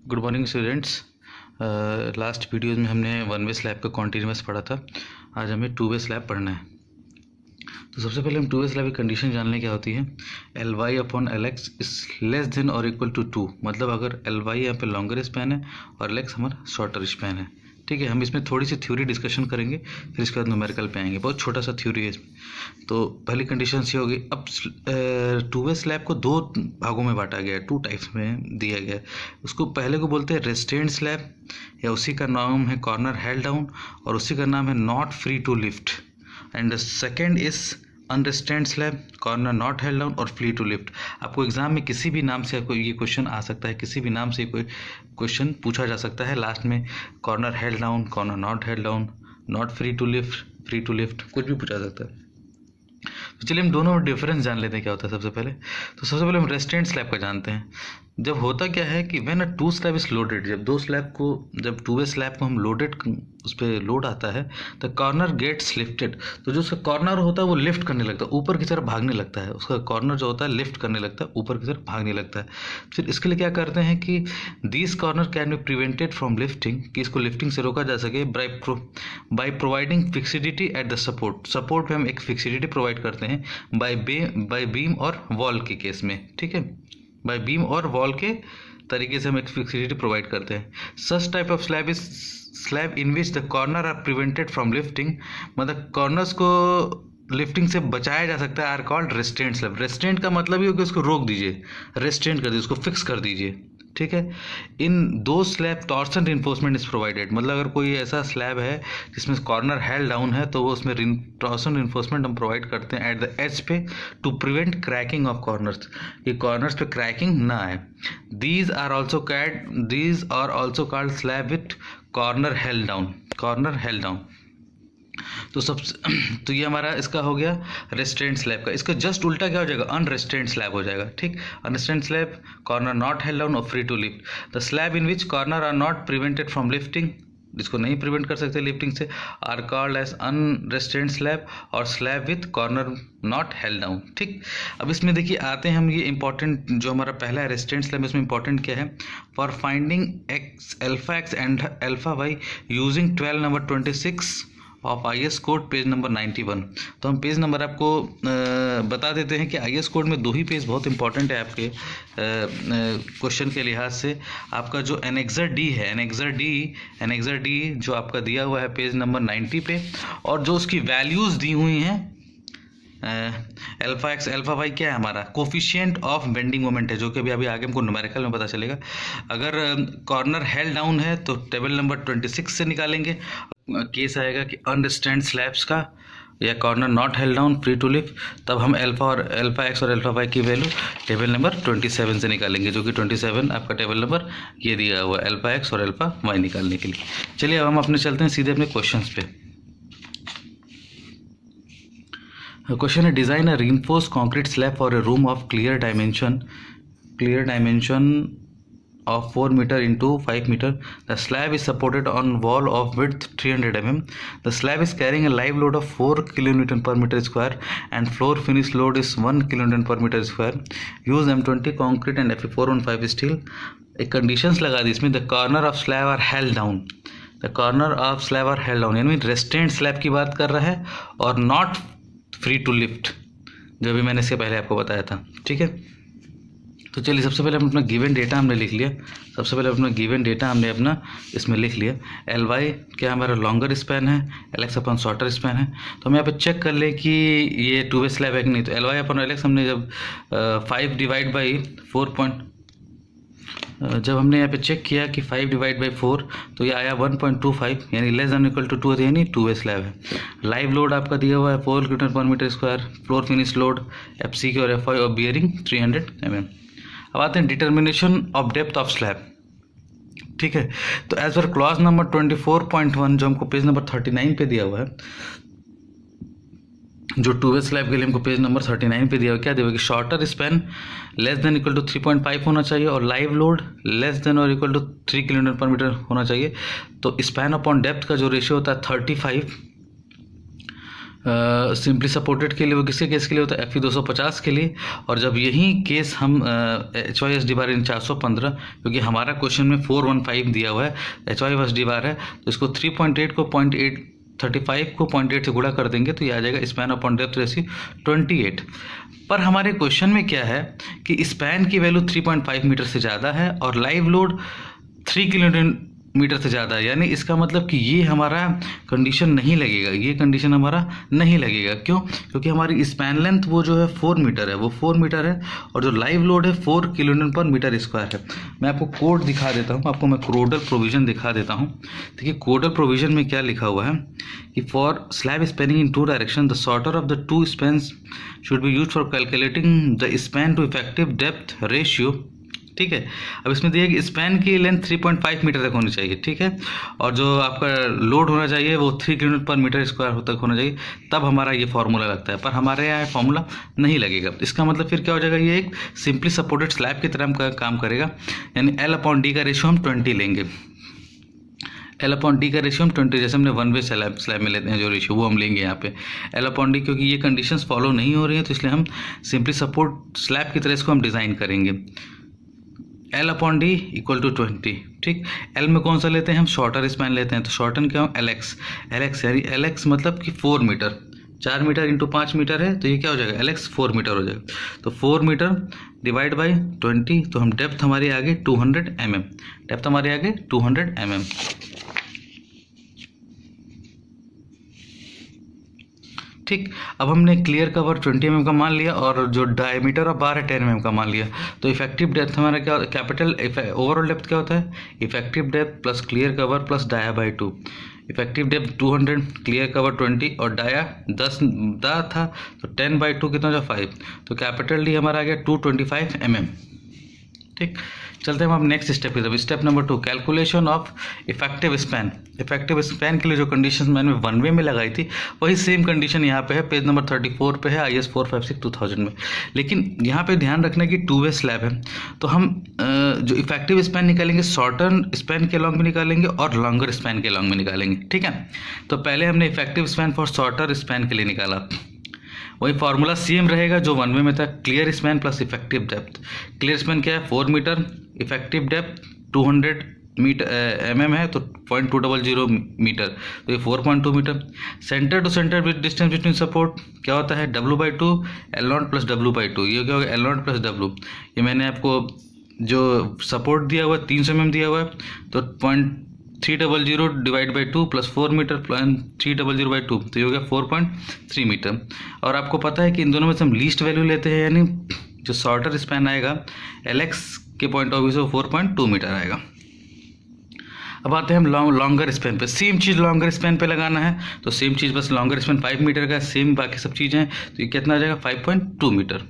Good morning students. Last videos में हमने one way slab का कॉन्टीन्यूस पढ़ा था। आज हमें टू वे स्लैब पढ़ना है। तो सबसे पहले हम टू वे स्लैब की कंडीशन जान लें क्या होती है। L Y upon L X is less than और इक्वल टू 2, मतलब अगर एल वाई यहाँ पे लॉन्गर स्पैन है और एल एक्स हमारा शॉर्टर स्पैन है। ठीक है, हम इसमें थोड़ी सी थ्योरी डिस्कशन करेंगे, फिर इसके बाद न्यूमेरिकल पे आएंगे। बहुत छोटा सा थ्योरी है इसमें। तो पहली कंडीशन ये होगी। अब टू वे स्लैब को दो भागों में बांटा गया है, टू टाइप्स में दिया गया है। उसको पहले को बोलते हैं रेस्टेंट स्लैब, या उसी का नाम है कॉर्नर हेल्ड डाउन, और उसी का नाम है not free to lift. And the second is unrestrained slab, corner not held down और फ्री टू लिफ्ट। आपको एग्जाम में किसी भी नाम से कोई ये क्वेश्चन आ सकता है, किसी भी नाम से कोई क्वेश्चन पूछा जा सकता है। लास्ट में corner held down, corner not held down, not free to lift, कुछ भी पूछा सकता है। तो चलिए हम दोनों डिफरेंस जान लेते हैं क्या होता है। सबसे पहले हम रेस्टेंट स्लैब का जानते हैं। जब होता क्या है कि when a two slab is loaded, जब टू वे स्लैब को हम लोडेड, उस पर लोड आता है, तो कॉर्नर गेट्स लिफ्टेड। तो जो उसका कॉर्नर होता है वो लिफ्ट करने लगता है, ऊपर की तरफ भागने लगता है। उसका कॉर्नर जो होता है लिफ्ट करने लगता है, ऊपर की तरफ भागने लगता है। फिर इसके लिए क्या करते हैं कि this corner can be prevented from lifting, कि इसको लिफ्टिंग से रोका जा सके by providing fixity at the support पे हम एक फिक्सिडिटी प्रोवाइड करते हैं बाय बीम और वॉल के केस में। ठीक है, बाय बीम और वॉल के तरीके से हम एक फिक्सिडिटी प्रोवाइड करते हैं। Such type of slab is slab in which the corner are prevented from lifting, मतलब कॉर्नर्स को लिफ्टिंग से बचाया जा सकता है, are called restrained slab. Restrained का मतलब ये हो कि उसको रोक दीजिए, रेस्टेंट कर दीजिए, उसको फिक्स कर दीजिए। ठीक है, इन दो slab torsion reinforcement is provided, मतलब अगर कोई ऐसा स्लैब है जिसमें कॉर्नर हेल्ड डाउन है तो वो उसमें टॉर्सन रिइंफोर्समेंट हम प्रोवाइड करते हैं एट द एज पे, to prevent cracking of corners, कि कॉर्नर्स पे क्रैकिंग ना आए। These are also called slab with corner held down. तो ये हमारा इसका हो गया रेस्टेंट स्लैब का। इसका जस्ट उल्टा क्या हो जाएगा, अनरेस्टेंट स्लैब हो जाएगा। ठीक, unrestrained slab, corner not held down और free to lift. The slab in which corner are not prevented from lifting, जिसको नहीं प्रिवेंट कर सकते लिफ्टिंग से, are called as unrestrained slab और slab with corner not held down. ठीक, अब इसमें देखिए आते हैं हम, ये इंपॉर्टेंट जो हमारा पहला है रेस्टेंट स्लैब, इसमें इंपॉर्टेंट क्या है, for finding alpha X and alpha Y using 12 number 26 of IS code page number 91। तो हम पेज नंबर आपको बता देते हैं कि IS कोड में दो ही पेज बहुत इंपॉर्टेंट है आपके क्वेश्चन के लिहाज से। आपका जो एनेक्सर डी है, एनेक्सर डी जो आपका दिया हुआ है पेज नंबर 90 पे, और जो उसकी वैल्यूज़ दी हुई हैं, अल्फा एक्स अल्फा वाई क्या है हमारा कोफिशिएंट ऑफ बेंडिंग मोमेंट है, जो कि अभी आगे हमको न्यूमेरिकल में पता चलेगा। अगर कॉर्नर हेल्ड डाउन है तो टेबल नंबर 26 से निकालेंगे। केस आएगा कि अनरेस्टेंट स्लैब्स का या corner not held down, free to lift, तब हम अल्फा एक्स और अल्फा वाई की वैल्यू टेबल नंबर 27 से निकालेंगे, जो कि 27 आपका टेबल नंबर ये दिया हुआ है अल्फा एक्स और अल्फा वाई निकालने के लिए। चलिए अब हम अपने चलते हैं सीधे अपने क्वेश्चंस पे। क्वेश्चन है, design a reinforced concrete slab for a room of clear dimension of 4 meter into 5 meter. The slab is supported on wall of width 300 mm. The slab is carrying a live load of 4 kilonewton per meter square and floor finish load is 1 kilonewton per meter square. Use M20 concrete and Fe415 steel. एक conditions लगा दी इसमें, the corner of slab are held down. The corner of slab are held down, यानी रेस्टेंट slab की बात कर रहा है, और नॉट फ्री टू लिफ्ट, जो भी मैंने इसके पहले आपको बताया था। ठीक है, तो चलिए सबसे पहले हम अपना गिवन डेटा हमने लिख लिया। इसमें लिख लिया एल वाई क्या हमारा लॉन्गर स्पैन है, L x upon shorter span है। तो हम यहाँ पे चेक कर ले कि ये टू वे स्लैब है कि नहीं। तो एल वाई अपन एल एक्स हमने जब 5 डिवाइड बाई 4 जब हमने यहाँ पे चेक किया कि 5 डिवाइड बाई 4, तो ये आया 1.25, यानी लेस देन इक्वल टू 2, यानी टू वे स्लैब है। लाइव लोड आपका दिया हुआ है 4 किलोमीटर पर metre square, floor finish load FCK और FY और बियरिंग 300 mm। अब आते हैं determination of depth of slab. ठीक है, तो एज पर क्लॉज नंबर 24.1 जो हमको पेज नंबर 39 पे दिया हुआ है, जो टू वे स्लैब के लिए हमको पेज नंबर 39 पे दिया हुआ, क्या दिया हुआ कि shorter span less than equal to 3.5 होना चाहिए और लाइव लोड लेस देन और इक्वल टू 3 किलोमीटर पर मीटर होना चाहिए। तो स्पैन अपॉन डेप्थ का जो रेशियो होता है 35 सिंपली सपोर्टेड के लिए वो किसके केस के लिए होता है, FE 250 के लिए। और जब यही केस हम HYSD बार इन 415, क्योंकि हमारा क्वेश्चन में 415 दिया हुआ है, HYSD बार है, तो इसको 3.8 को 0.835 को 0.8 से गुणा कर देंगे तो ये आ जाएगा स्पैन अपॉन डेप्थ रेशियो 28। पर हमारे क्वेश्चन में क्या है कि स्पैन की वैल्यू 3.5 मीटर से ज़्यादा है और लाइव लोड 3 किलोमीटर से ज़्यादा है, यानी इसका मतलब कि ये हमारा कंडीशन नहीं लगेगा, ये कंडीशन हमारा नहीं लगेगा। क्यों? क्योंकि हमारी स्पैन लेंथ वो जो है 4 मीटर है, वो 4 मीटर है और जो लाइव लोड है 4 किलोन्यूटन पर मीटर स्क्वायर है। मैं आपको कोड दिखा देता हूँ, आपको मैं कोडल प्रोविज़न दिखा देता हूँ। देखिए कोडल प्रोविज़न में क्या लिखा हुआ है कि for slab spanning in 2 direction the shorter of the 2 spans should be use for calculating the span to effective depth ratio. ठीक है, अब इसमें दिया कि स्पैन की लेंथ 3.5 मीटर तक होनी चाहिए, ठीक है, और जो आपका लोड होना चाहिए वो 3 किलोमीटर पर मीटर स्क्वायर तक होना चाहिए, तब हमारा ये फार्मूला लगता है। पर हमारे यहाँ फार्मूला नहीं लगेगा। इसका मतलब फिर क्या हो जाएगा, ये एक सिंपली सपोर्टेड स्लैब की तरह काम करेगा, यानी L/D का रेशियो हम 20 लेंगे। L/D का रेशियो हम 20, जैसे हमने 1 वे स्लैब में लेते हैं जो रेशियो, वो हम लेंगे यहाँ पे L/D, क्योंकि ये कंडीशंस फॉलो नहीं हो रही हैं तो इसलिए हम सिंपली सपोर्ट स्लैब की तरह इसको हम डिज़ाइन करेंगे। L/D इक्वल टू 20, ठीक। L में कौन सा लेते हैं हम, शॉर्टर स्पैन लेते हैं, तो शॉर्टन क्या हो, LX यानी LX मतलब कि 4 मीटर, 4 मीटर इंटू 5 मीटर है, तो ये क्या हो जाएगा, LX 4 मीटर हो जाएगा। तो 4 मीटर डिवाइड बाई 20, तो हम डेप्थ हमारी आ गई 200 mm, डेप्थ हमारी आ गई 200 mm। ठीक, अब हमने क्लियर कवर 20 mm का मान लिया और जो डायमीटर ऑफ बार है 10 mm का मान लिया, तो इफेक्टिव डेप्थ हमारा क्या, कैपिटल ओवरऑल डेप्थ क्या होता है, effective depth plus clear cover plus dia by 2। Effective depth 200, clear cover 20 और डाया 10 था, तो 10/2 कितना हो, 5, तो कैपिटल डी हमारा आ गया 225 mm। ठीक, चलते हैं हम नेक्स्ट स्टेप की तरफ। Step number 2, calculation of effective span. Effective span के लिए जो कंडीशन मैंने 1 वे में लगाई थी वही सेम कंडीशन यहाँ पे है, पेज नंबर 34 पे है IS 456/2000 में। लेकिन यहाँ पे ध्यान रखना कि 2 वे स्लैब है, तो हम जो इफेक्टिव स्पैन निकालेंगे शॉर्टन स्पैन के लॉन्ग में निकालेंगे और लॉन्गर स्पैन के लॉन्ग में निकालेंगे। ठीक है, तो पहले हमने effective span for shorter span के लिए निकाला, वही फार्मूला सेम रहेगा जो 1 वे में था, clear span plus effective depth. Clear span क्या है, 4 मीटर, इफेक्टिव डेप्थ 200 mm है, तो 0.200 मीटर, तो ये 4.2 metre. Centre to centre distance between support क्या होता है, W/2 L0 प्लस W/2, ये क्या होगा, L0 प्लस W। ये मैंने आपको जो सपोर्ट दिया हुआ है 300 mm दिया हुआ है, तो 0.300 divide by 2 plus 4 metre plus 300/2, तो ये हो गया 4.3 मीटर। और आपको पता है कि इन दोनों में से हम लीस्ट वैल्यू लेते हैं, यानी जो शॉर्टर स्पैन आएगा LX के पॉइंट ऑफ व्यू से 4.2 मीटर आएगा। अब आते हैं हम लॉन्गर स्पैन पे। सेम चीज़ लॉन्गर स्पैन पे लगाना है, तो सेम चीज़ बस लॉन्गर स्पैन 5 मीटर का, सेम बाकी सब चीज़ें हैं, तो ये कितना आ जाएगा 5.2 मीटर।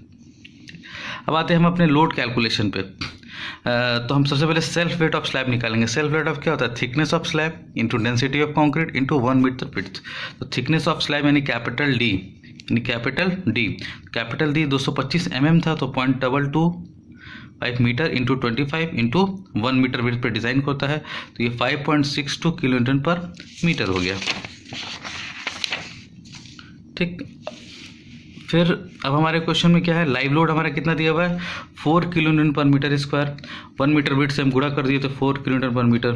अब आते हैं हम अपने लोड कैलकुलेशन पे। तो हम सबसे पहले सेल्फ वेट ऑफ स्लैब निकालेंगे। सेल्फ वेट ऑफ क्या होता है, thickness of slab into density of concrete into 1 metre width. तो थिकनेस ऑफ स्लैब यानी capital D, capital D 225 mm था, तो 0.225 metre into 25 into 1 metre width पे डिज़ाइन होता है, तो ये 5.62 किलोन्यूटन पर मीटर हो गया। ठीक, फिर अब हमारे क्वेश्चन में क्या है, लाइव लोड हमारा कितना दिया हुआ है, 4 किलोन्यूटन पर मीटर स्क्वायर, 1 मीटर विड्थ से हम गुणा कर दिए तो 4 किलोन्यूटन पर मीटर।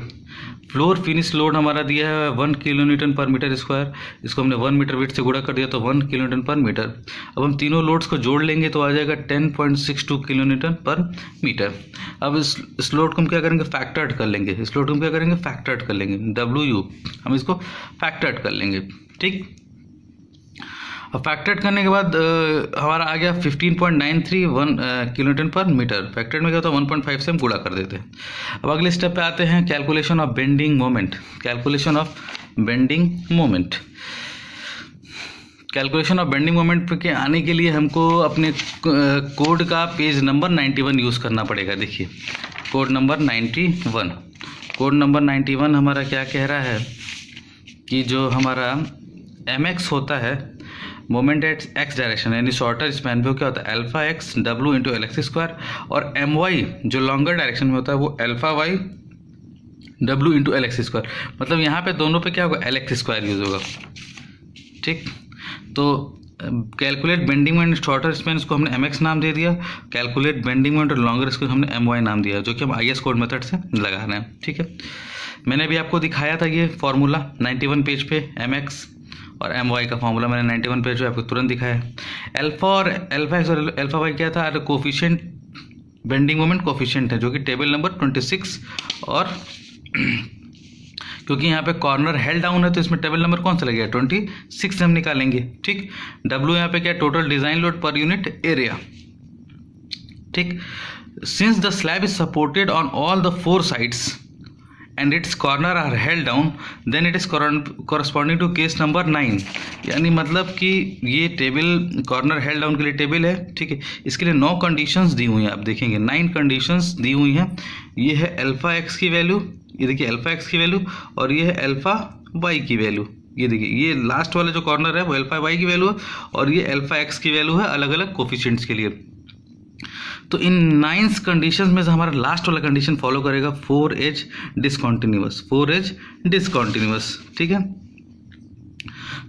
फ्लोर फिनिश लोड हमारा दिया है 1 किलोन्यूटन पर मीटर स्क्वायर, इसको हमने 1 मीटर विड्थ से गुणा कर दिया तो 1 किलोन्यूटन पर मीटर। अब हम तीनों लोड्स को जोड़ लेंगे तो आ जाएगा 10.62 किलोन्यूटन पर मीटर। अब इस लोड को हम क्या करेंगे, फैक्टर्ड कर लेंगे, इस लोड को हम क्या करेंगे, फैक्टर्ड कर लेंगे, WU हम इसको फैक्टर्ड कर लेंगे। ठीक, अब फैक्टर्ड करने के बाद हमारा आ गया 15.931 किलोन्यूटन पर मीटर। फैक्टर्ड में क्या होता है 1.5 से हम गुणा कर देते हैं। अब अगले स्टेप पे आते हैं, calculation of bending moment. Calculation of bending moment, calculation of bending moment के आने के लिए हमको अपने कोड का पेज नंबर 91 यूज़ करना पड़ेगा। देखिए कोड नंबर 91, कोड नंबर 91 हमारा क्या कह रहा है कि जो हमारा MX होता है मोमेंट एट x डायरेक्शन, यानी शॉर्टर स्पैन पे क्या होता है alpha x W into LX square, और MY जो लॉन्गर डायरेक्शन में होता है वो alpha Y W into LX square. मतलब यहाँ पे दोनों पे क्या होगा, LX स्क्वायर यूज होगा। ठीक, तो calculate bending moment shorter span को हमने mx नाम दे दिया, कैलकुलेट बेंडिंग मोमेंट और लॉन्गर इसको हमने my नाम दिया, जो कि हम IS कोड मेथड से लगा रहे हैं। ठीक है, मैंने भी आपको दिखाया था ये फॉर्मूला 91 पेज पे mx और my का फॉर्मूला मैंने 91 पेज पे आपको तुरंत दिखाया। अल्फा और अल्फा एक्स और अल्फा वाई क्या था, कोफिशिएंट बेंडिंग मोमेंट कोफिशिएंट है, जो कि टेबल नंबर 26 और क्योंकि यहाँ पे कॉर्नर हेल्ड डाउन है तो इसमें टेबल नंबर कौन सा लगेगा 26 हम निकालेंगे। ठीक, W यहाँ पे क्या total design load per unit area. ठीक, since the slab is supported on all the 4 sides and its corner are held down then it is corresponding to case number 9। यानी मतलब कि ये टेबल कॉर्नर हेल्ड डाउन के लिए table है। ठीक है, इसके लिए 9 कंडीशंस दी हुई हैं, आप देखेंगे 9 कंडीशंस दी हुई हैं। ये है अल्फा एक्स की वैल्यू, ये देखिए अल्फा एक्स की वैल्यू, और ये है अल्फा वाई की वैल्यू। ये देखिए ये लास्ट वाला जो कॉर्नर है वो अल्फा वाई की वैल्यू है और ये अल्फा एक्स की वैल्यू है अलग अलग कोफिशिएंट्स के लिए। तो इन 9 कंडीशंस में से हमारा लास्ट वाला कंडीशन फॉलो करेगा 4 एज डिसकॉन्टिन्यूअस, 4 एज डिसकॉन्टिन्यूअस। ठीक है,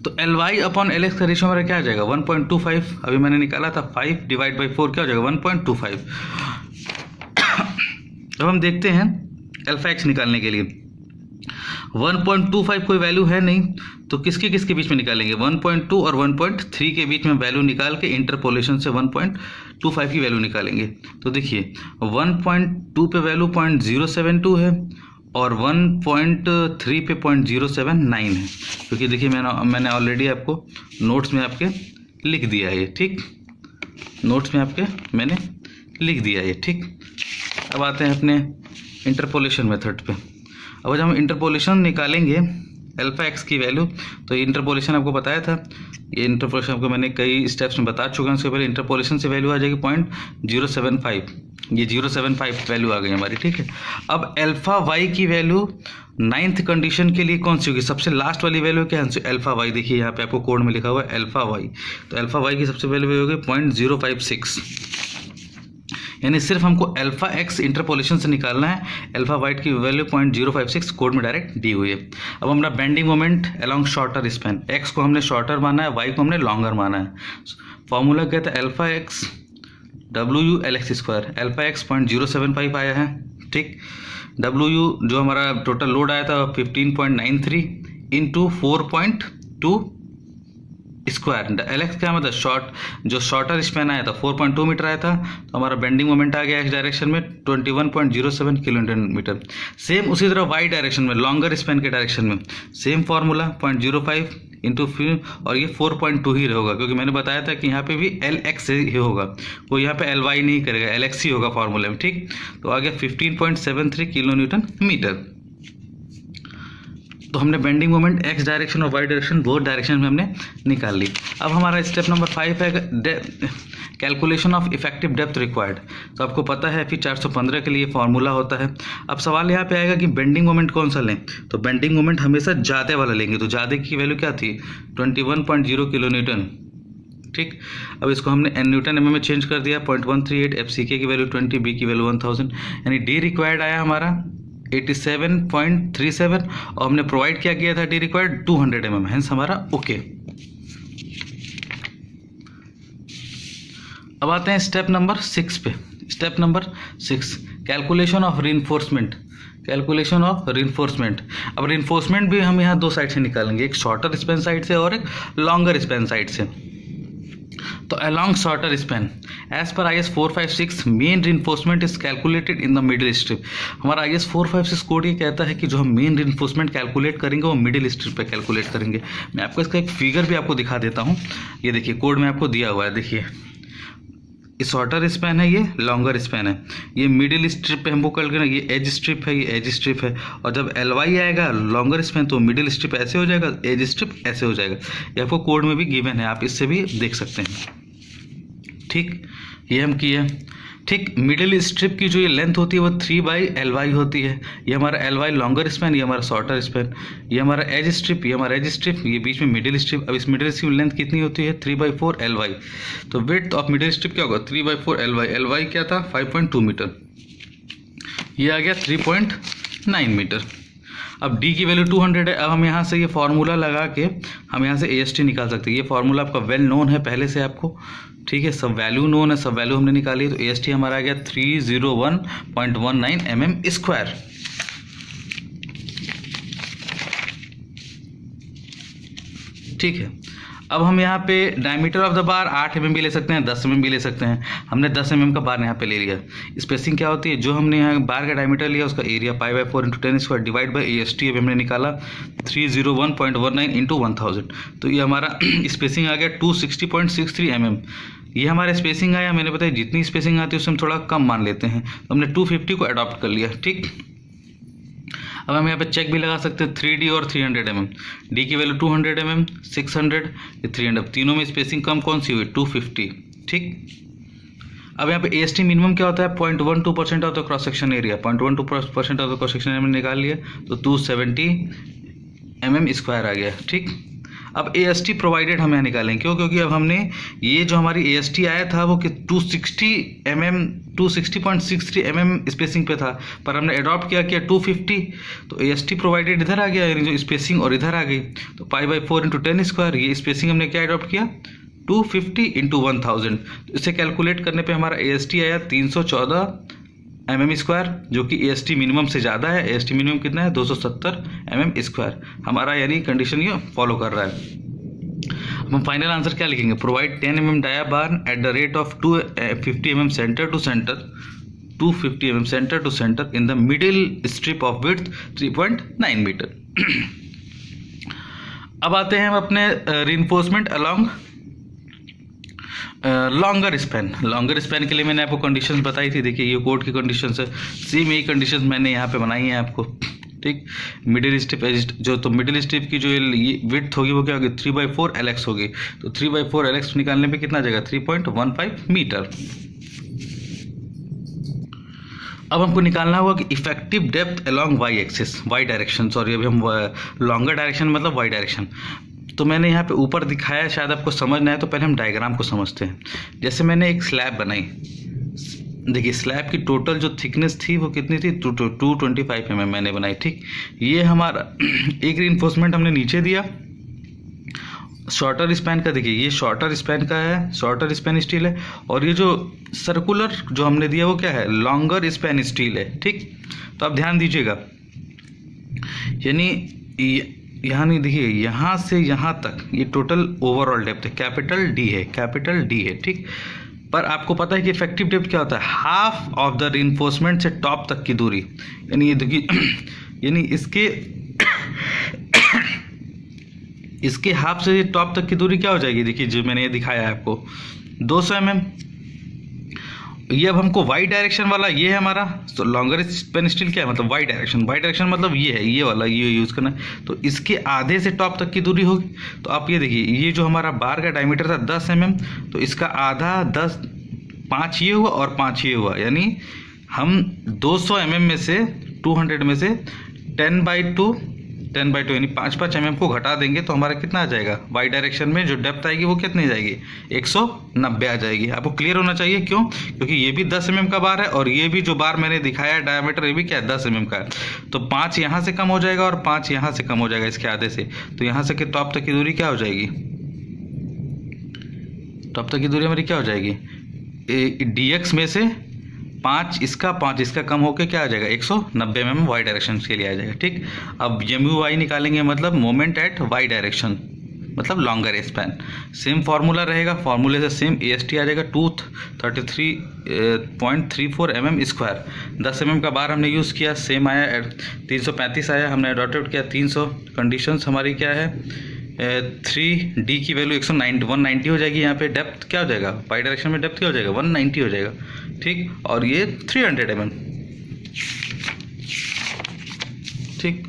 तो Ly अपॉन Lx का रेशियो हमारा क्या आ जाएगा 1.25। अभी मैंने निकाला था 5 डिवाइड बाई 4 क्या हो जाएगा 1.25। अब हम देखते हैं अल्फा एक्स निकालने के लिए 1.25 कोई वैल्यू है नहीं, तो किसके किसके बीच में निकालेंगे 1.2 और 1.3 के बीच में वैल्यू निकाल के इंटरपोलेशन से 1.25 की वैल्यू निकालेंगे। तो देखिए 1.2 पे वैल्यू 0.072 है और 1.3 पे 0.079 है, क्योंकि देखिए मैंने ऑलरेडी आपको नोट्स में आपके लिख दिया है। ठीक, नोट्स में आपके मैंने लिख दिया है। ठीक, अब आते हैं अपने इंटरपोलेशन मेथड पे। अब जब हम इंटरपोलेशन निकालेंगे अल्फा एक्स की वैल्यू, तो इंटरपोलेशन आपको बताया था, ये इंटरपोलेशन आपको मैंने कई स्टेप्स में बता चुका हूँ। उसके पहले इंटरपोलेशन से वैल्यू आ जाएगी 0.075, ये 0.75 वैल्यू आ गई हमारी। ठीक है, अब अल्फा वाई की वैल्यू 9th कंडीशन के लिए कौन सी होगी, सबसे लास्ट वाली वैल्यू क्या है अल्फा वाई। देखिए यहाँ पे आपको कोड में लिखा हुआ है अल्फा वाई, तो अल्फा वाई की सबसे वैल्यू होगी 0.056, यानी सिर्फ हमको अल्फा एक्स इंटरपोलेशन से निकालना है। अल्फा वाइट की वैल्यू 0.056 कोड में डायरेक्ट दी हुई है। अब हमारा bending moment along shorter span, x को हमने शॉर्टर माना है, वाई को हमने लॉन्गर माना है। फॉर्मूला क्या था alpha x W L x square, alpha x 0.075 आया है। ठीक, डब्ल्यू जो हमारा टोटल लोड आया था 15.93 इंटू 4.2 स्क्वायर। एलेक्स क्या मतलब जो शॉर्टर स्पैन आया था 4.2 मीटर आया था, तो हमारा बेंडिंग मोमेंट आ गया एक्स डायरेक्शन में 21.07 किलोन्यूटन मीटर। सेम उसी तरह वाई डायरेक्शन में लॉन्गर स्पैन के डायरेक्शन में सेम फार्मूला 0.05 इंटू फिर, और ये 4.2 ही होगा, क्योंकि मैंने बताया था कि यहाँ पे भी एल एक्स ही होगा, कोई यहाँ पे एल वाई नहीं करेगा, एल एक्स ही होगा फार्मूला में। ठीक, तो आ गया 15.73 किलो न्यूटन मीटर। तो हमने बेंडिंग मोमेंट एक्स डायरेक्शन और वाई डायरेक्शन बोथ डायरेक्शन में हमने निकाल ली। अब हमारा स्टेप नंबर 5 है calculation of effective depth required. तो आपको पता है FE 415 के लिए फार्मूला होता है। अब सवाल यहाँ पे आएगा कि बेंडिंग मोमेंट कौन सा लें, तो बेंडिंग मोमेंट हमेशा ज़्यादा वाला लेंगे। तो ज़्यादा की वैल्यू क्या थी 21.0 किलो न्यूटन। ठीक, अब इसको हमने एन न्यूटन एम में चेंज कर दिया 0.138, FCK की वैल्यू 20, B की वैल्यू 1000, यानी डी रिक्वायर्ड आया हमारा 87.37 और हमने प्रोवाइड क्या किया था डी रिक्वायर्ड 200 mm, हेंस हमारा ओके। अब आते हैं स्टेप नंबर 6 पे। Step number 6 calculation of reinforcement, calculation of reinforcement. अब रीइंफोर्समेंट भी हम यहाँ दो साइड से निकालेंगे, एक शॉर्टर स्पैन साइड से और एक लॉन्गर स्पैन साइड से। तो along shorter span as per IS 456 main reinforcement is calculated in the middle strip। हमारा IS 456 कोड ये कहता है कि जो हम मेन reinforcement कैलकुलेट करेंगे वो मिडिल स्ट्रिप पे कैलकुलेट करेंगे। मैं आपको इसका एक फिगर भी आपको दिखा देता हूँ, ये देखिए कोड में आपको दिया हुआ है। देखिए ये शॉर्टर स्पैन है, ये लॉन्गर स्पैन है, ये मिडिल स्ट्रिप पे हमको कल करना, ये एज स्ट्रिप है, ये एज स्ट्रिप है। और जब LY आएगा लॉन्गर स्पैन तो मिडिल स्ट्रिप ऐसे हो जाएगा, एज स्ट्रिप ऐसे हो जाएगा। ये आपको कोड में भी गिवन है, आप इससे भी देख सकते हैं। ठीक, ये हम किए। ठीक, मिडिल स्ट्रिप की जो ये लेंथ होती है वो 3/LY होती है। ये हमारा LY लॉन्गर स्पैन, ये हमारा शॉर्टर स्पैन, ये हमारा एज स्ट्रिप, ये हमारा एज स्ट्रिप, ये बीच में मिडिल स्ट्रिप। अब इस मिडिल स्ट्रिप लेंथ कितनी होती है 3/4LY। तो विड्थ ऑफ मिडिल स्ट्रिप क्या होगा 3/4LY। LY क्या था 5.2 मीटर, ये आ गया 3.9 मीटर। अब डी की वैल्यू 200 है। अब हम यहाँ से ये फार्मूला लगा के हम यहाँ से AST निकाल सकते हैं। ये फार्मूला आपका वेल नोन है पहले से आपको, ठीक है, सब वैल्यू नोन है, सब वैल्यू हमने निकाली है। तो AST हमारा आ गया 301.19 mm²। ठीक है, अब हम यहाँ पे diameter of the bar 8 mm भी ले सकते हैं, 10 mm भी ले सकते हैं। हमने 10 mm का बार यहाँ पे ले लिया। स्पेसिंग क्या होती है, जो हमने यहाँ बार का डायमीटर लिया उसका एरिया π/4 × 10² डिवाइड बाई AST अभी हमने निकाला 301.19 × 1000। तो ये हमारा स्पेसिंग आ गया 260.63 mm। ये हमारा स्पेसिंग आया। मैंने बताया जितनी स्पेसिंग आती है उससे हम थोड़ा कम मान लेते हैं, तो हमने 250 को अडॉप्ट कर लिया। ठीक, अब हम यहाँ पे चेक भी लगा सकते हैं 3D और 300 mm। डी की वैल्यू 200 mm, 600, ये 300, तीनों में स्पेसिंग कम कौन सी हुई, 250। ठीक, अब यहाँ पे AST मिनिमम क्या होता है, 0.12% of the cross section area, 0.12% of the cross section area में निकाल लिया तो 270 mm² आ गया। ठीक, अब AST प्रोवाइडेड हम यहाँ निकालेंगे, क्यों, क्योंकि अब हमने ये जो हमारी AST आया था वो कि 260.63 mm स्पेसिंग पे था, पर हमने अडॉप्ट किया 250, तो AST प्रोवाइडेड इधर आ गया, यानी जो स्पेसिंग और इधर आ गई, तो π/4 × 10²। ये स्पेसिंग हमने क्या अडॉप्ट किया, 250 × 1000। तो इसे कैलकुलेट करने पे हमारा AST आया 314 mm², जो कि AST मिनिमम से ज़्यादा है। AST मिनिमम कितना है, 270 mm²। हमारा यानी कंडीशन ये फॉलो कर रहा है। अब हम फाइनल आंसर क्या लिखेंगे, provide 10 mm dia bar at the rate of 250 mm centre to centre, 250 mm centre to centre in the middle strip of width 3.9 metre. अब आते हैं हम अपने reinforcement along longer span. Longer span के लिए मैंने आपको कंडीशंस बताई थी। देखिए ये कोड की कंडीशंस है, सेम यही कंडीशंस मैंने यहाँ पे बनाई है आपको। ठीक, मिडिल स्ट्रिप जो, तो मिडिल स्ट्रिप की जो ये विड्थ होगी वो क्या होगी, 3/4 LX होगी। तो 3/4 LX निकालने पे कितना जाएगा, 3.15 मीटर। अब हमको निकालना होगा कि effective depth along Y axis, Y direction, sorry अभी हम लॉन्गर डायरेक्शन मतलब वाई डायरेक्शन। तो मैंने यहाँ पे ऊपर दिखाया, शायद आपको समझ ना आए, तो पहले हम डायग्राम को समझते हैं। जैसे मैंने एक स्लैब बनाई, देखिए स्लैब की टोटल जो थिकनेस थी वो कितनी थी, 225 mm मैंने बनाई। ठीक, ये हमारा एक रीइंफोर्समेंट हमने नीचे दिया शॉर्टर स्पैन का। देखिए ये शॉर्टर स्पैन का है, शॉर्टर स्पैन स्टील है, और ये जो सर्कुलर जो हमने दिया वो क्या है, लॉन्गर स्पैन स्टील है। ठीक, तो आप ध्यान दीजिएगा, यानी यहाँ नहीं, देखिए यहाँ से यहाँ तक ये टोटल ओवरऑल डेप्थ है, कैपिटल डी है, कैपिटल डी है। ठीक, पर आपको पता है कि इफेक्टिव डेप्थ क्या होता है, हाफ ऑफ द रीइंफोर्समेंट से टॉप तक की दूरी, यानी ये देखिए यानी इसके हाफ से टॉप तक की दूरी क्या हो जाएगी, देखिए जो मैंने ये दिखाया है आपको 200 mm। ये अब हमको वाई डायरेक्शन वाला, ये है हमारा लॉन्गर स्पैन स्टील क्या है, मतलब वाई डायरेक्शन, वाई डायरेक्शन मतलब ये है, ये वाला ये यूज़ करना है। तो इसके आधे से टॉप तक की दूरी होगी। तो आप ये देखिए, ये जो हमारा बार का डायमीटर था 10 mm, तो इसका आधा 10, 5 ये हुआ और 5 ये हुआ, यानी हम 200 mm में से 200 में से 10/2 यानी 5 mm को घटा देंगे तो हमारा कितना आ जाएगा, वाई डायरेक्शन में जो डेप्थ आएगी वो कितनी जाएगी, 190 आ जाएगी। आपको क्लियर होना चाहिए, क्यों, क्योंकि ये भी 10 mm का बार है और ये भी जो बार मैंने दिखाया है डायमीटर, ये भी क्या है 10 mm का है। तो 5 यहाँ से कम हो जाएगा और 5 यहाँ से कम हो जाएगा इसके आधे से, तो यहाँ से टॉप तक की दूरी क्या हो जाएगी, टॉप तक की दूरी हमारी क्या हो जाएगी, DX में से 5 इसका कम होकर क्या आ जाएगा, 190 mm वाई डायरेक्शन के लिए आ जाएगा। ठीक, अब MUY निकालेंगे, मतलब मोमेंट एट वाई डायरेक्शन, मतलब लॉन्गर स्पैन। सेम फार्मूला रहेगा, फार्मूले से सेम AST आ जाएगा 233.34 mm²। 10 mm का बार हमने यूज़ किया, सेम आया 335 आया, हमने अडॉप्ट किया 300। कंडीशंस हमारी क्या है, 3D की वैल्यू 190 हो जाएगी। यहाँ पे डेप्थ क्या हो जाएगा, वाई डायरेक्शन में डेप्थ क्या हो जाएगा, 190 हो जाएगा। ठीक, और ये 300 mm। ठीक,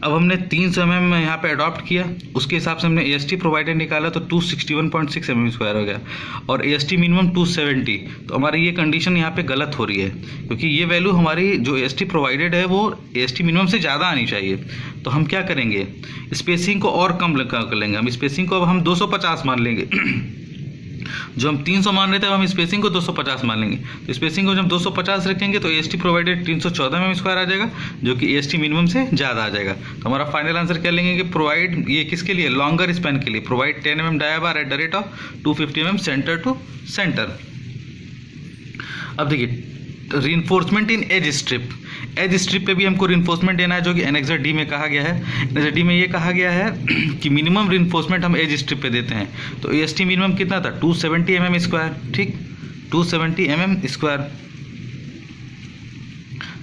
अब हमने 300 mm यहाँ पे अडॉप्ट किया, उसके हिसाब से हमने AST प्रोवाइडेड निकाला तो 261.6 mm² हो गया, और AST मिनिमम 270। तो हमारी ये कंडीशन यहाँ पे गलत हो रही है, क्योंकि ये वैल्यू हमारी जो AST प्रोवाइडेड है वो AST मिनिमम से ज़्यादा आनी चाहिए। तो हम क्या करेंगे, स्पेसिंग को और कम कर लेंगे, हम स्पेसिंग को अब हम 250 मान लेंगे जो हम 300 मान रहे थे हम स्पेसिंग को 250 मान लेंगे। तो स्पेसिंग को जब 250 रखेंगे तो AST प्रोवाइडेड 314 mm² आ जाएगा, जो कि AST मिनिमम से ज़्यादा आ जाएगा। तो हमारा फाइनल आंसर क्या लेंगे कि प्रोवाइड, ये किसके लिए, लॉन्गर स्पैन के लिए, provide 10 mm dia bar at the rate of 250 mm centre to centre. अब देखिए reinforcement in edge strip, edge strip पे भी हमको रीइंफोर्समेंट देना है, जो कि एनेक्सर डी में कहा गया है। एनेक्सर डी में ये कहा गया है कि मिनिमम रीइंफोर्समेंट हम एज स्ट्रिप पे देते हैं। तो AST मिनिमम कितना था, 270 mm², ठीक, 270 mm²,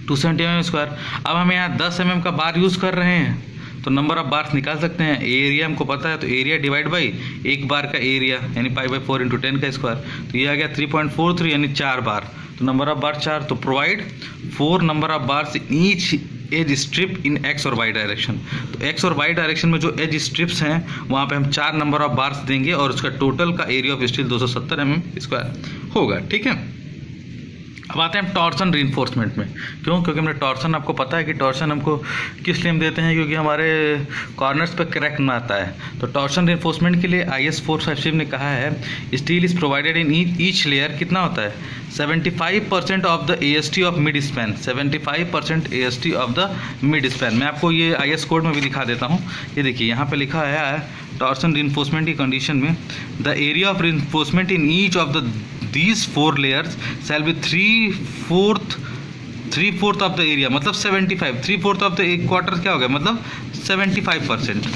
270 mm²। अब हम यहाँ 10 mm का बार यूज़ कर रहे हैं तो नंबर ऑफ बार्स निकाल सकते हैं। एरिया हमको पता है, तो एरिया डिवाइड बाई एक बार का एरिया यानी π/4 × 10 का स्क्वायर, तो ये आ गया 3.43 यानी 4 बार। तो नंबर ऑफ बार 4, तो provide 4 number of bars in each edge strip in X और वाई डायरेक्शन। तो एक्स और वाई डायरेक्शन में जो एज स्ट्रिप्स हैं वहाँ पे हम 4 नंबर ऑफ बार्स देंगे और उसका टोटल का एरिया ऑफ स्टील 270 mm² होगा, ठीक है। अब आते हैं टॉर्सन रीइंफोर्समेंट में। क्यों? क्योंकि हमने टॉर्सन, आपको पता है कि टॉर्सन हमको किस लिए हम देते हैं, क्योंकि हमारे कॉर्नर्स पर क्रैक ना आता है। तो टॉर्सन रीइंफोर्समेंट के लिए IS 456 ने कहा है steel is provided in each layer कितना होता है, 75% of the AST of mid span, 75% AST of the mid span. मैं आपको ये IS कोड में भी दिखा देता हूँ। ये देखिए यहाँ पे लिखा है टॉर्सन रीइंफोर्समेंट की कंडीशन में the area of reinforcement in each of the these 4 layers shall be 3/4 of the area, मतलब 75, 3/4 ऑफ द एक क्वार्टर क्या हो गया, मतलब 75%,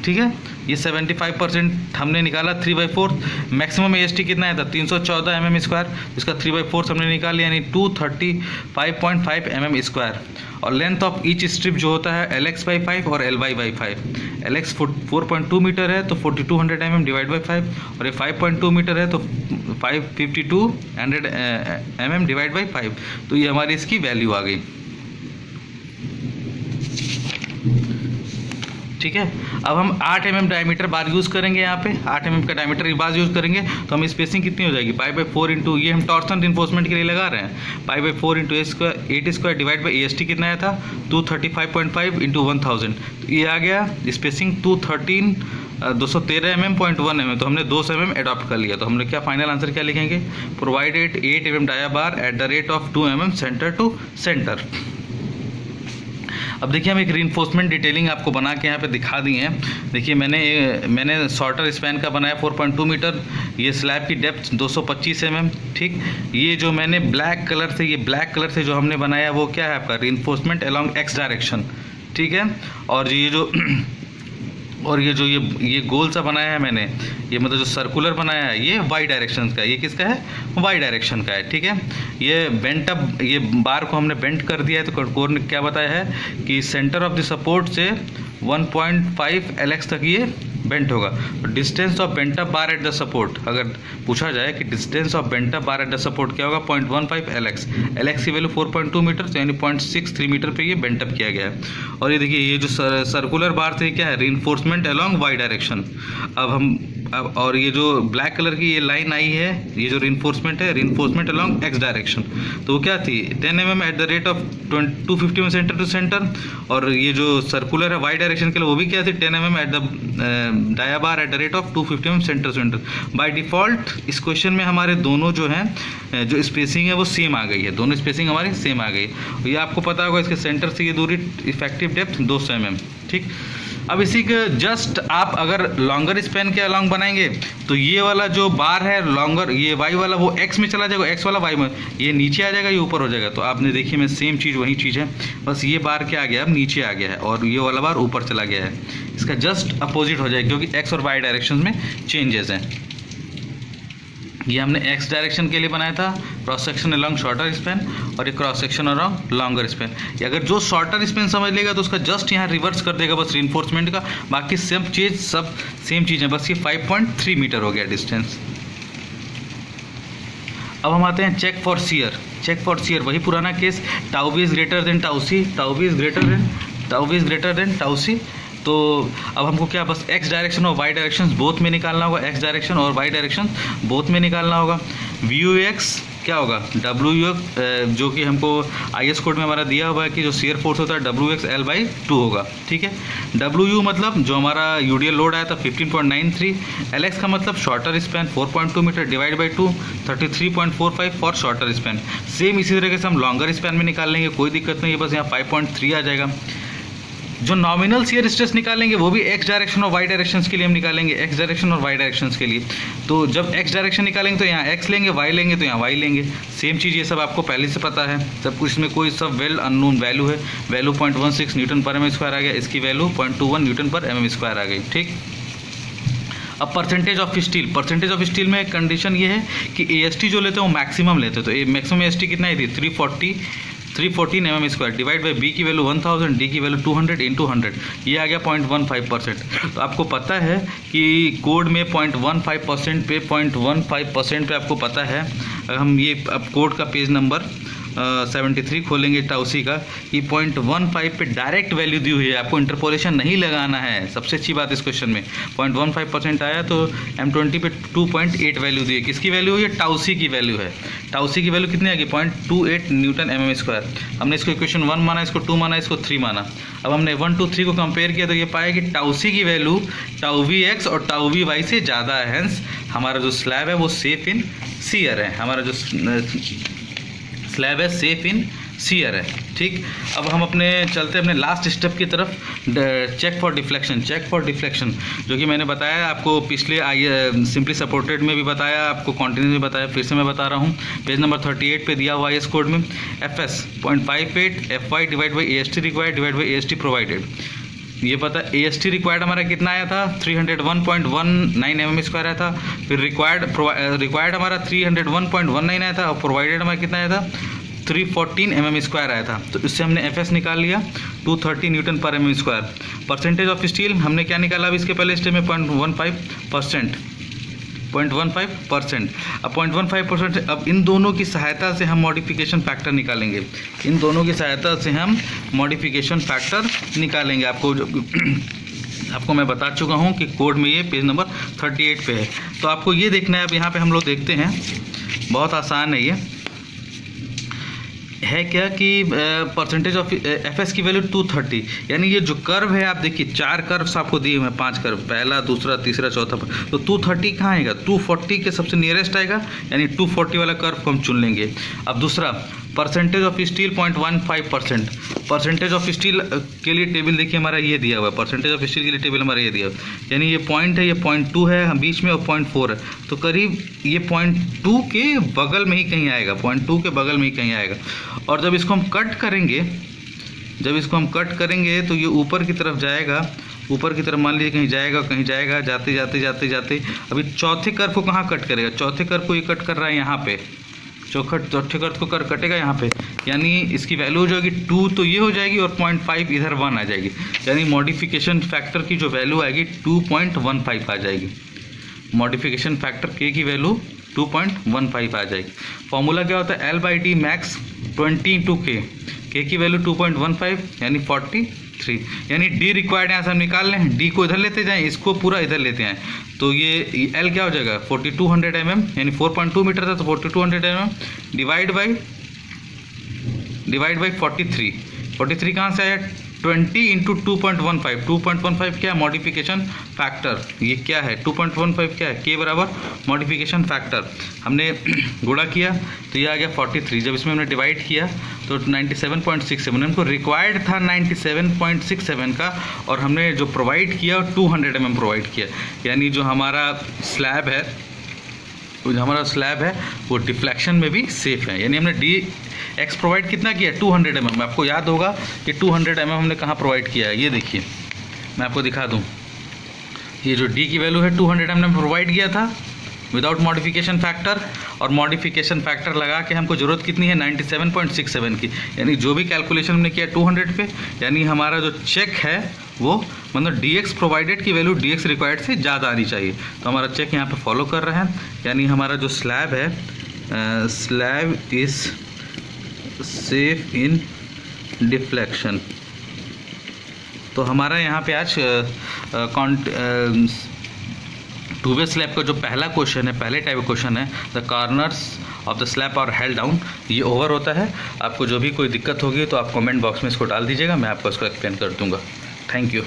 ठीक है। ये 75% हमने निकाला 3/4। मैक्सिमम AST कितना है था, 314 mm², इसका 3/4 हमने निकाल लिया यानी 235.5 mm²। और लेंथ ऑफ ईच स्ट्रिप जो होता है LX/5 और LY/5। LX 4.2 मीटर है तो 4200 mm डिवाइड बाई 5, और ये 5.2 मीटर है तो 5200 mm डिवाइड बाई 5। तो ये हमारी इसकी वैल्यू आ गई, ठीक है। अब हम 8 mm डायमीटर बार यूज़ करेंगे, यहाँ पे 8 mm का डायमीटर की बार यूज़ करेंगे तो हम स्पेसिंग कितनी हो जाएगी, π/4 इंटू, ये हम टॉर्सन रीइंफोर्समेंट के लिए लगा रहे हैं, π/4 इंटू 8² डिवाइड बाई AST कितना आया था 235.5 इंटू 1000, तो ये आ गया स्पेसिंग 213 mm.1 mm। तो हमने 200 mm एडॉप्ट कर लिया। तो हमने क्या फाइनल आंसर क्या लिखेंगे, provided 8 mm dia bar at the rate of 2 mm centre to centre. अब देखिए हम एक रीइंफोर्समेंट डिटेलिंग आपको बना के यहाँ पे दिखा दी है। देखिए मैंने शॉर्टर स्पैन का बनाया 4.2 मीटर, ये स्लैब की डेप्थ 225 mm, ठीक। ये जो मैंने ब्लैक कलर से जो हमने बनाया वो क्या है आपका रीइंफोर्समेंट अलोंग एक्स डायरेक्शन, ठीक है। और ये जो ये गोल सा बनाया है मैंने, ये मतलब जो सर्कुलर बनाया है ये वाई डायरेक्शन का, ये किसका है, वाई डायरेक्शन का है, ठीक है। ये बेंट अप, ये बार को हमने बेंट कर दिया है। तो कोर ने क्या बताया है कि सेंटर ऑफ द सपोर्ट से 1.5 LX तक ये बेंट होगा। तो distance of bent up bar at the support, अगर पूछा जाए कि distance of bent up bar at the support क्या होगा, 0.15 LX। LX की वैल्यू 4.2 मीटर, तो यानी 0.63 मीटर पे ये बेंट अप किया गया है। और ये देखिए ये जो सर्कुलर बार से क्या है, रीइंफोर्समेंट अलोंग वाई डायरेक्शन। और ये जो ब्लैक कलर की ये लाइन आई है, ये जो रीइंफोर्समेंट है, रीइंफोर्समेंट अलोंग एक्स डायरेक्शन, तो वो क्या थी 10 mm at the rate of 250 mm centre to centre. और ये जो सर्कुलर है वाई डायरेक्शन के लिए वो भी क्या थी 10 mm at the dia bar at the rate of 250 mm centre to centre. By default इस क्वेश्चन में हमारे दोनों जो हैं जो स्पेसिंग है वो सेम आ गई है, दोनों स्पेसिंग हमारी सेम आ गई। ये आपको पता होगा इसके सेंटर से ये दूरी इफेक्टिव डेप्थ 200 mm, ठीक। अब इसी के जस्ट आप अगर लॉन्गर स्पैन के अलॉन्ग बनाएंगे तो ये वाला जो बार है लॉन्गर, ये वाई वाला वो एक्स में चला जाएगा, एक्स वाला वाई में, ये नीचे आ जाएगा, ये ऊपर हो जाएगा। तो आपने देखिए मैं सेम चीज़ वही चीज़ है, बस ये बार क्या आ गया अब नीचे आ गया है और ये वाला बार ऊपर चला गया है। इसका जस्ट अपोजिट हो जाएगा क्योंकि एक्स और वाई डायरेक्शन में चेंजेस हैं। ये हमने एक्स डायरेक्शन के लिए बनाया था cross section along shorter span, और ये cross section along longer span. अगर जो शॉर्टर स्पैन समझ लेगा तो उसका जस्ट यहाँ रिवर्स कर देगा बस रीइंफोर्समेंट का, बाकी सब सेम चीज़ है, बस ये 5.3 मीटर हो गया डिस्टेंस। अब हम आते हैं check for shear. Check for shear वही पुराना case, tau B is greater than tau C, tau B is greater than tau C. तो अब हमको क्या बस एक्स डायरेक्शन और वाई डायरेक्शन बोथ में निकालना होगा, एक्स डायरेक्शन और वाई डायरेक्शन बोथ में निकालना होगा। वी यू एक्स क्या होगा WU जो कि हमको IS कोड में हमारा दिया हुआ है कि जो शियर फोर्स होता है WXL/2 होगा। ठीक है, WU मतलब जो हमारा UDL लोड आया था 15.93, LX का मतलब shorter span 4.2 metre divide by 2 33.45 for shorter span. Same इसी तरीके से हम लॉन्गर स्पैन में निकाल लेंगे, कोई दिक्कत नहीं है, बस यहाँ 5.3 आ जाएगा। जो नॉमिनल शियर स्ट्रेस निकालेंगे वो भी एक्स डायरेक्शन और वाई डायरेक्शन के लिए हम निकालेंगे, एक्स डायरेक्शन और वाई डायरेक्शन के लिए। तो जब एक्स डायरेक्शन निकालेंगे तो यहाँ एक्स लेंगे, वाई लेंगे तो यहाँ वाई लेंगे। सेम चीज़, ये सब आपको पहले से पता है, सब कुछ में कोई सब वेल अननोन वैल्यू है। वैल्यू 0.16 न्यूटन पर mm स्क्वायर आ गया, इसकी वैल्यू 0.21 न्यूटन पर mm स्क्वायर आ गई। ठीक, अब percentage of steel, percentage of steel में कंडीशन ये है कि AST जो लेते हैं वो मैक्सिमम लेते हैं। तो मैक्सिमम AST कितना है थी 314 mm square divide by B की वैल्यू 1000, D की वैल्यू 200 × 100, ये आ गया 0.15%। तो आपको पता है कि कोड में 0.15% पे 0.15% पे आपको पता है। हम ये अब कोड का पेज नंबर 73 खोलेंगे टाउसी का, कि 0.15 पे डायरेक्ट वैल्यू दी हुई है, आपको इंटरपोलेशन नहीं लगाना है। सबसे अच्छी बात इस क्वेश्चन में 0.15% आया तो M20 पे 2.8 वैल्यू दी है। किसकी वैल्यू हुई है? टाउसी की वैल्यू है। टाउसी की वैल्यू कितनी आ गई? 0.28 न्यूटन mm स्क्वायर। हमने इसको इक्वेशन 1 माना, इसको 2 माना, इसको 3 माना। अब हमने 1, 2, 3 को कंपेयर किया तो ये पाया कि टाउसी की वैल्यू टाउ VX और टाउ VY से ज़्यादा है। हेंस हमारा जो स्लैब है वो सेफ इन शियर है, हमारा जो स्लैब है सेफ इन शियर है। ठीक, अब हम अपने चलते अपने लास्ट स्टेप की तरफ, check for deflection. Check for deflection जो कि मैंने बताया आपको पिछले सिंपली सपोर्टेड में भी बताया, आपको कॉन्टिन्यूस में बताया, फिर से मैं बता रहा हूँ। पेज नंबर 38 पे दिया हुआ IS कोड में FS 0.58 FY divide by AST required divide by AST provided. ये पता AST रिक्वायर्ड हमारा कितना आया था? 301.19 mm स्क्वायर आया था। फिर रिक्वायर्ड हमारा 301.19 आया था और प्रोवाइडेड हमारा कितना आया था? 314 mm स्क्वायर आया था। तो इससे हमने FS निकाल लिया 230 न्यूटन पर mm square. Percentage of steel हमने क्या निकाला? अभी इसके पहले स्टेप में 0.15%। अब 0.15%, अब इन दोनों की सहायता से हम मॉडिफिकेशन फैक्टर निकालेंगे। इन दोनों की सहायता से हम मॉडिफिकेशन फैक्टर निकालेंगे। आपको मैं बता चुका हूँ कि कोड में ये पेज नंबर 38 पे है। तो आपको ये देखना है, अब यहाँ पे हम लोग देखते हैं, बहुत आसान है। ये है क्या कि परसेंटेज ऑफ FS की वैल्यू 230, यानी ये जो कर्व है आप देखिए 4 कर्व्स आपको दिए हुए हैं, 5 कर्व, पहला, दूसरा, तीसरा, चौथा। तो 230 कहाँ आएगा? 240 के सबसे नियरेस्ट आएगा, यानी 240 वाला कर्व को हम चुन लेंगे। अब दूसरा percentage of steel 0.15%। Percentage of steel के लिए टेबल देखिए हमारा ये दिया हुआ है, परसेंटेज ऑफ स्टील के लिए टेबल हमारा ये दिया हुआ है, यानी ये पॉइंट है, ये 0.2 है हम बीच में और 0.4 है, तो करीब ये 0.2 के बगल में ही कहीं आएगा, 0.2 के बगल में ही कहीं आएगा। और जब इसको हम कट करेंगे तो ये ऊपर की तरफ जाएगा, ऊपर की तरफ मान लीजिए कहीं जाएगा, जाते अभी चौथे कर्व को कहाँ कट करेगा? चौथे कर्व को ये कट कर रहा है यहाँ पे, चौथे कर्व को कटेगा यहाँ पे, यानी इसकी वैल्यू जो होगी 2 तो ये हो जाएगी और 0.5 इधर 1 आ जाएगी, यानी मॉडिफिकेशन फैक्टर की जो वैल्यू आएगी 2.15 आ जाएगी। मॉडिफिकेशन फैक्टर के की वैल्यू 2.15 आ जाएगी। फॉर्मूला क्या होता है? L/D मैक्स 20 × K, K की वैल्यू 2.15 यानी 43, यानी D रिक्वायर्ड यहाँ से हम निकाल लें, D को इधर लेते जाएं, इसको पूरा इधर लेते आएँ, तो ये L क्या हो जाएगा? 4200 mm, यानी 4.2 मीटर था तो 4200 mm डिवाइड बाई 43 कहाँ से आया? 20 × 2.15, 2.15 क्या है? Modification factor. ये क्या है? 2.15 क्या है? K बराबर मॉडिफिकेशन फैक्टर। हमने गुणा किया तो ये आ गया 43, जब इसमें हमने डिवाइड किया तो 97.67, हमको रिक्वायर्ड था 97.67 का, और हमने जो प्रोवाइड किया 200 mm प्रोवाइड किया, यानी जो हमारा स्लैब है वो डिफ्लेक्शन में भी सेफ है। यानी हमने DX प्रोवाइड कितना किया? 200 mm। आपको याद होगा कि 200 mm हमने कहाँ प्रोवाइड किया है, ये देखिए मैं आपको दिखा दूँ। ये जो D की वैल्यू है 200 mm प्रोवाइड किया था विदाउट मॉडिफिकेशन फैक्टर, और मॉडिफिकेशन फैक्टर लगा के हमको ज़रूरत कितनी है? 97.67 की, यानी जो भी कैलकुलेशन हमने किया 200 पे, यानी हमारा जो चेक है वो मतलब DX प्रोवाइडेड की वैल्यू DX रिक्वायर्ड से ज़्यादा आनी चाहिए। तो हमारा चेक यहाँ पे फॉलो कर रहे हैं, यानी हमारा जो स्लैब है, slab is safe in deflection. तो हमारा यहाँ पे आज टू वे स्लैब का जो पहला क्वेश्चन है, पहले टाइप का क्वेश्चन है, the corners of the slab are held down, ये ओवर होता है। आपको जो भी कोई दिक्कत होगी तो आप कमेंट बॉक्स में इसको डाल दीजिएगा, मैं आपको इसको एक्सप्लेन कर दूंगा। Thank you.